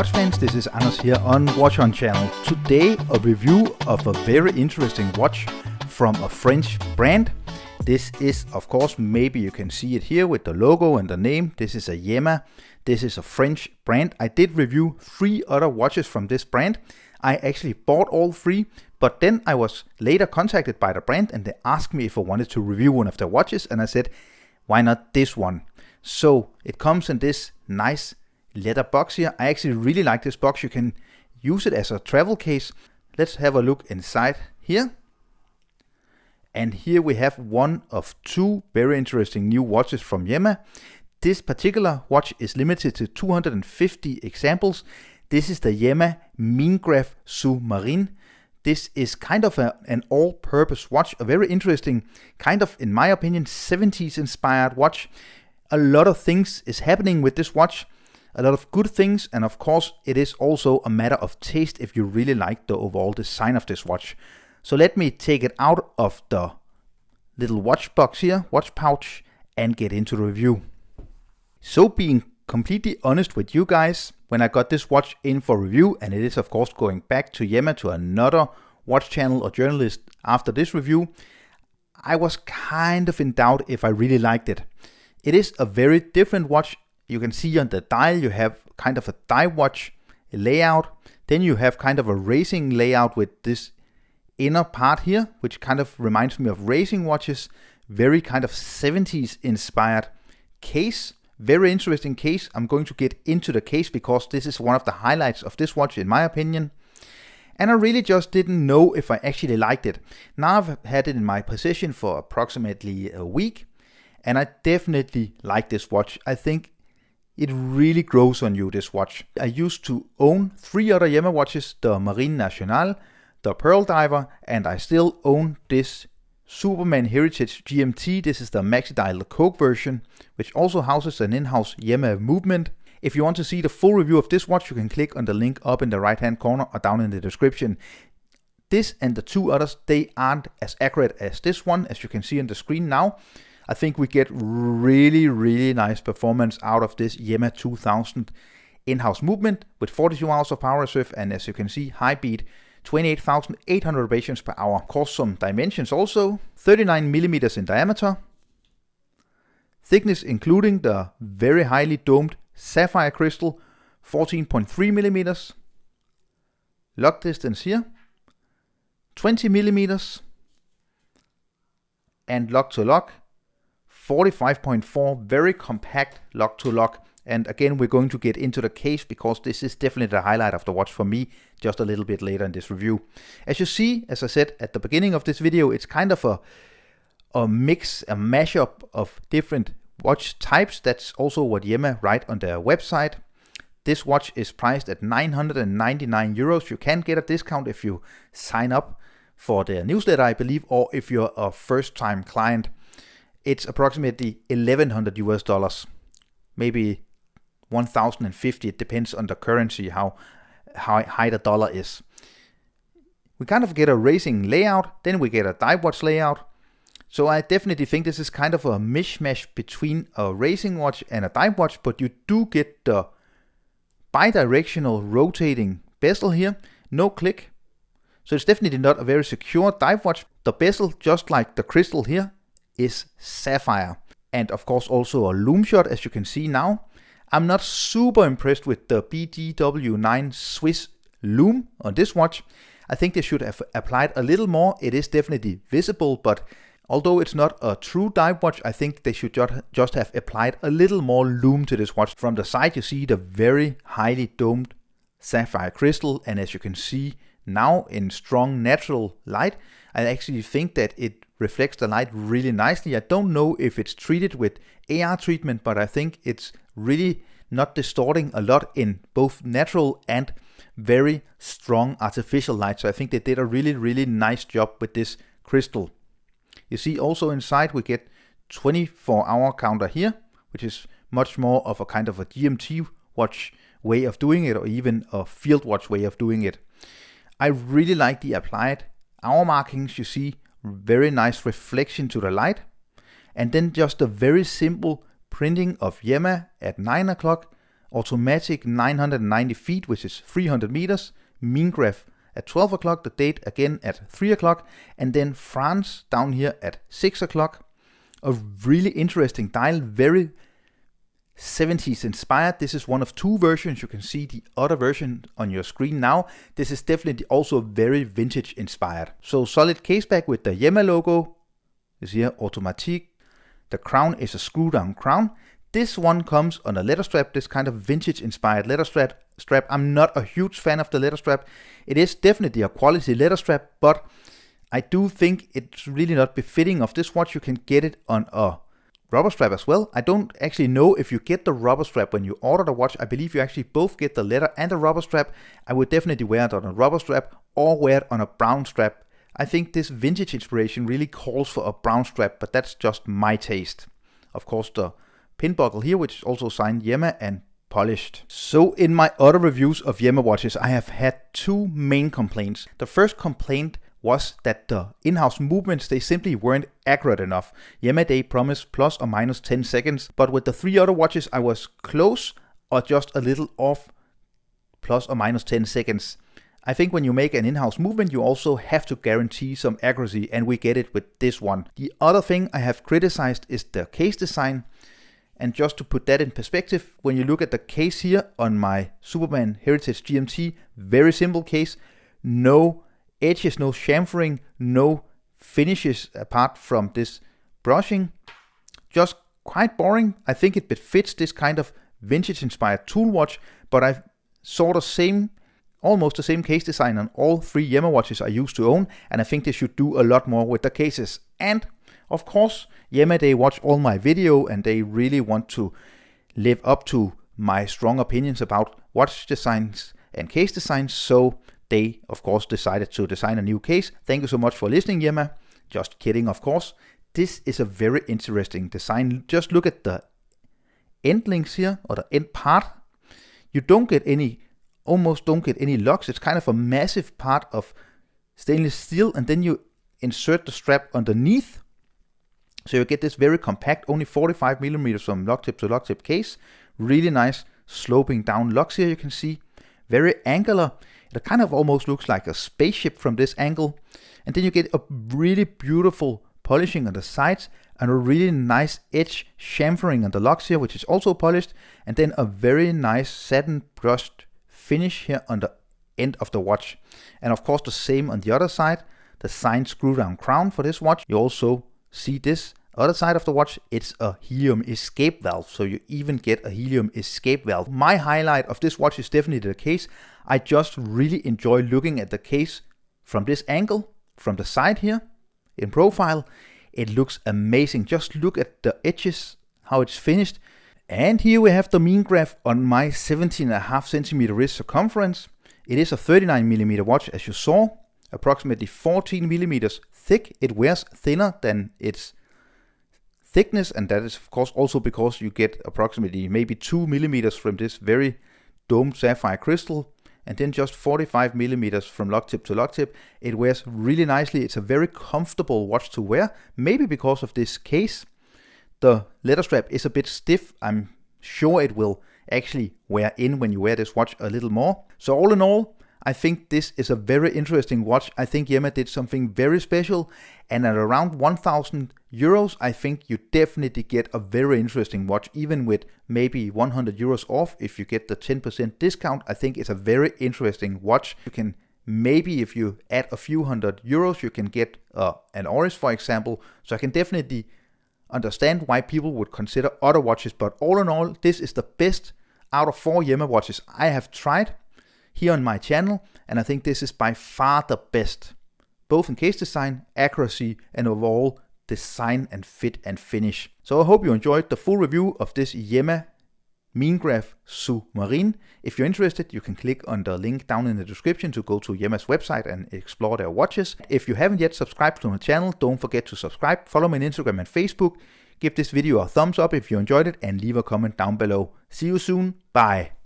watch fans, this is Anders here on Watch On channel. Today a review of a very interesting watch from a French brand. This is, of course, maybe you can see it here with the logo and the name. This is a Yema. This is a French brand. I did review 3 other watches from this brand. I actually bought all 3, but then I was later contacted by the brand and they asked me if I wanted to review one of their watches, and I said, why not this one? So it comes in this nice leather box here. I actually really like this box. You can use it as a travel case. Let's have a look inside here. And here we have one of 2 very interesting new watches from Yema. This particular watch is limited to 250 examples. This is the Yema Meangraf Sous-Marine. This is kind of an all-purpose watch, a very interesting, kind of, in my opinion, 70s inspired watch. A lot of things is happening with this watch, a lot of good things, and of course it is also a matter of taste if you really like the overall design of this watch. So let me take it out of the little watch box here, watch pouch, and get into the review. So being completely honest with you guys, when I got this watch in for review, and it is of course going back to Yema, to another watch channel or journalist after this review, I was kind of in doubt if I really liked it. It is a very different watch. You can see on the dial you have kind of a dive watch layout. Then you have kind of a racing layout with this inner part here, which kind of reminds me of racing watches. Very kind of 70s inspired case. Very interesting case. I'm going to get into the case because this is one of the highlights of this watch in my opinion. And I really just didn't know if I actually liked it. Now I've had it in my possession for approximately a week, and I definitely like this watch. I think it really grows on you, this watch. I used to own 3 other Yema watches, the Marine Nationale, the PEARLDIVER, and I still own this Superman Heritage GMT. This is the Maxi Dial Coke version, which also houses an in-house Yema movement. If you want to see the full review of this watch, you can click on the link up in the right hand corner or down in the description. This and the 2 others, they aren't as accurate as this one, as you can see on the screen now. I think we get really nice performance out of this Yema 2000 in-house movement with 42 hours of power reserve, and as you can see, high beat, 28,800 revolutions per hour. Of course, some dimensions also, 39 millimeters in diameter, thickness including the very highly domed sapphire crystal, 14.3 millimeters, lock distance here, 20 millimeters, and lock to lock, 45.4, very compact lock to lock. And again, we're going to get into the case because this is definitely the highlight of the watch for me, just a little bit later in this review. As you see, as I said at the beginning of this video, it's kind of a mix, a mashup of different watch types. That's also what Yema write on their website. This watch is priced at 999 euros. You can get a discount if you sign up for their newsletter, I believe, or if you're a first-time client. It's approximately $1,100, maybe 1,050. It depends on the currency, how high the dollar is. We kind of get a racing layout, then we get a dive watch layout. So I definitely think this is kind of a mishmash between a racing watch and a dive watch, but you do get the bi-directional rotating bezel here, no click. So it's definitely not a very secure dive watch. The bezel, just like the crystal here, is sapphire. And of course also a loom shot, as you can see now. I'm not super impressed with the BGW9 Swiss loom on this watch. I think they should have applied a little more. It is definitely visible, but although it's not a true dive watch, I think they should just have applied a little more loom to this watch. From the side you see the very highly domed sapphire crystal, and as you can see now in strong natural light, I actually think that it reflects the light really nicely. I don't know if it's treated with AR treatment, but I think it's really not distorting a lot in both natural and very strong artificial light. So I think they did a really nice job with this crystal. You see also inside we get 24-hour counter here, which is much more of a kind of a GMT watch way of doing it, or even a field watch way of doing it. I really like the applied hour markings. You see very nice reflection to the light, and then just a very simple printing of Yema at 9 o'clock automatic 990 feet, which is 300 meters, Meangraf at 12 o'clock, the date again at 3 o'clock, and then France down here at 6 o'clock. A really interesting dial, very 70s inspired. This is one of two versions. You can see the other version on your screen now. This is definitely also very vintage inspired. So solid case back with the Yema logo. Is here automatic. The crown is a screw down crown. This one comes on a leather strap, this kind of vintage inspired leather strap. I'm not a huge fan of the leather strap. It is definitely a quality leather strap, but I do think it's really not befitting of this watch. You can get it on a rubber strap as well. I don't actually know if you get the rubber strap when you order the watch. I believe you actually both get the leather and the rubber strap. I would definitely wear it on a rubber strap or wear it on a brown strap. I think this vintage inspiration really calls for a brown strap, but that's just my taste. Of course, the pin buckle here, which is also signed Yema and polished. So in my other reviews of Yema watches, I have had two main complaints. The first complaint was that the in-house movements, they simply weren't accurate enough. Yema, they promised plus or minus 10 seconds, but with the three other watches I was close or just a little off plus or minus 10 seconds. I think when you make an in-house movement, you also have to guarantee some accuracy, and we get it with this one. The other thing I have criticized is the case design. And just to put that in perspective, when you look at the case here on my Superman Heritage GMT, very simple case, no edges, no chamfering, no finishes apart from this brushing. Just quite boring. I think it befits this kind of vintage inspired tool watch, but I saw almost the same case design on all three Yema watches I used to own, and I think they should do a lot more with the cases. And of course, Yema, they watch all my video and they really want to live up to my strong opinions about watch designs and case designs, so they, of course, decided to design a new case. Thank you so much for listening, Yema. Just kidding, of course. This is a very interesting design. Just look at the end links here, or the end part. You almost don't get any locks. It's kind of a massive part of stainless steel, and then you insert the strap underneath. So you get this very compact, only 45 millimeters from lock tip to lock tip case. Really nice sloping down locks here, you can see. Very angular. It kind of almost looks like a spaceship from this angle. And then you get a really beautiful polishing on the sides and a really nice edge chamfering on the locks here, which is also polished. And then a very nice satin brushed finish here on the end of the watch. And of course the same on the other side. The signed screw down crown for this watch. You also see this other side of the watch, it's a helium escape valve, so you even get a helium escape valve. My highlight of this watch is definitely the case. I just really enjoy looking at the case from this angle, from the side here, in profile. It looks amazing. Just look at the edges, how it's finished. And here we have the Meangraf on my 17.5 centimeter wrist circumference. It is a 39 millimeter watch, as you saw, approximately 14 millimeters thick. It wears thinner than its thickness, and that is of course also because you get approximately maybe 2 millimeters from this very domed sapphire crystal, and then just 45 millimeters from lock tip to lock tip. It wears really nicely. It's a very comfortable watch to wear, maybe because of this case. The leather strap is a bit stiff. I'm sure it will actually wear in when you wear this watch a little more. So all in all, I think this is a very interesting watch. I think Yema did something very special, and at around 1,000 euros, I think you definitely get a very interesting watch, even with maybe 100 euros off. If you get the 10% discount, I think it's a very interesting watch. You can maybe, if you add a few hundred euros, you can get an Oris, for example. So I can definitely understand why people would consider other watches, but all in all, this is the best out of 4 Yema watches I have tried here on my channel, and I think this is by far the best, both in case design, accuracy, and overall design and fit and finish. So I hope you enjoyed the full review of this Yema Meangraf Sous-Marine. If you're interested, you can click on the link down in the description to go to Yema's website and explore their watches. If you haven't yet subscribed to my channel, don't forget to subscribe. Follow me on Instagram and Facebook. Give this video a thumbs up if you enjoyed it, and leave a comment down below. See you soon. Bye.